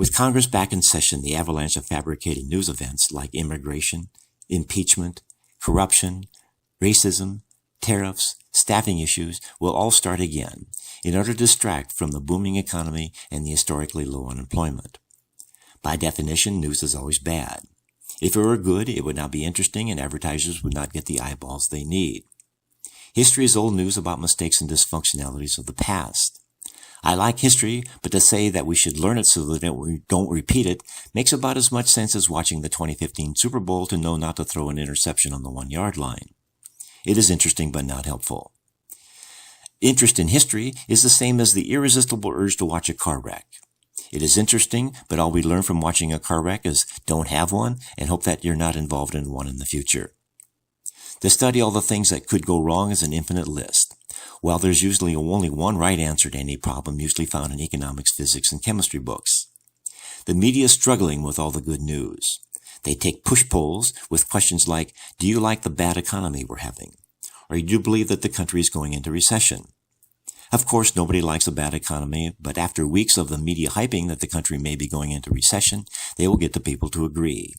With Congress back in session, the avalanche of fabricated news events like immigration, impeachment, corruption, racism, tariffs, staffing issues will all start again in order to distract from the booming economy and the historically low unemployment. By definition, news is always bad. If it were good, it would not be interesting and advertisers would not get the eyeballs they need. History is old news about mistakes and dysfunctionalities of the past. I like history, but to say that we should learn it so that we don't repeat it makes about as much sense as watching the 2015 Super Bowl to know not to throw an interception on the 1-yard line. It is interesting but not helpful. Interest in history is the same as the irresistible urge to watch a car wreck. It is interesting, but all we learn from watching a car wreck is don't have one and hope that you're not involved in one in the future. To study all the things that could go wrong is an infinite list. While there's usually only one right answer to any problem usually found in economics, physics, and chemistry books. The media is struggling with all the good news. They take push polls with questions like, do you like the bad economy we're having? Or do you believe that the country is going into recession? Of course, nobody likes a bad economy, but after weeks of the media hyping that the country may be going into recession, they will get the people to agree.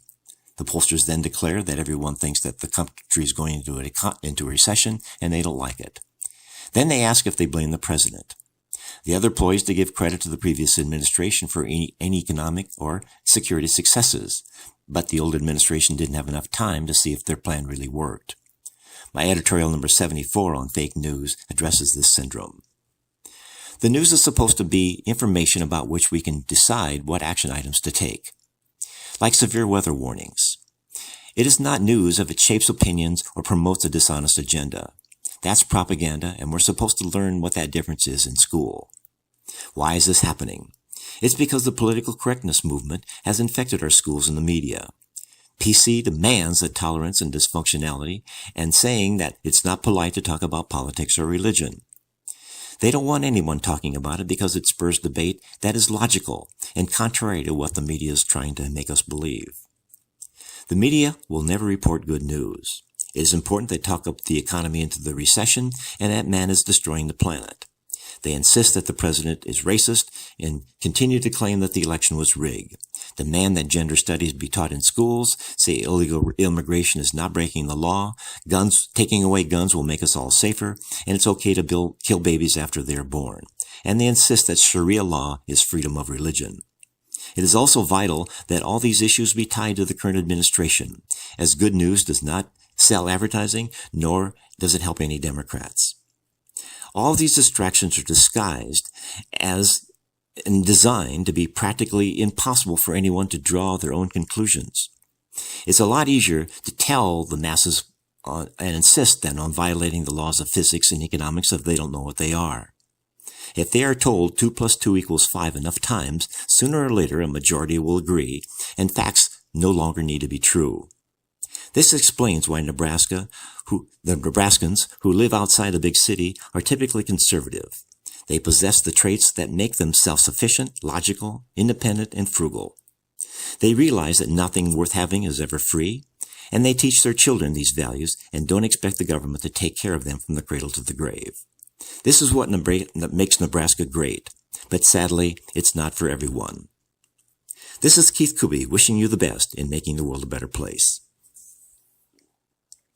The pollsters then declare that everyone thinks that the country is going into a recession and they don't like it. Then they ask if they blame the president. The other ploy is to give credit to the previous administration for any economic or security successes, but the old administration didn't have enough time to see if their plan really worked. My editorial number 74 on fake news addresses this syndrome. The news is supposed to be information about which we can decide what action items to take, like severe weather warnings. It is not news if it shapes opinions or promotes a dishonest agenda. That's propaganda, and we're supposed to learn what that difference is in school. Why is this happening? It's because the political correctness movement has infected our schools and the media. PC demands that tolerance and dysfunctionality, and saying that it's not polite to talk about politics or religion. They don't want anyone talking about it because it spurs debate that is logical and contrary to what the media is trying to make us believe. The media will never report good news. It is important they talk up the economy into the recession and that man is destroying the planet. They insist that the president is racist and continue to claim that the election was rigged. Demand that gender studies be taught in schools, say illegal immigration is not breaking the law, taking away guns will make us all safer, and it's okay to kill babies after they are born. And they insist that Sharia law is freedom of religion. It is also vital that all these issues be tied to the current administration, as good news does not sell advertising, nor does it help any Democrats. All these distractions are disguised as and designed to be practically impossible for anyone to draw their own conclusions. It's a lot easier to tell the masses and insist then on violating the laws of physics and economics if they don't know what they are. If they are told 2 + 2 = 5 enough times, sooner or later a majority will agree, and facts no longer need to be true. This explains why the Nebraskans who live outside a big city are typically conservative. They possess the traits that make them self-sufficient, logical, independent, and frugal. They realize that nothing worth having is ever free, and they teach their children these values and don't expect the government to take care of them from the cradle to the grave. This is what makes Nebraska great, but sadly, it's not for everyone. This is Keith Kuby wishing you the best in making the world a better place.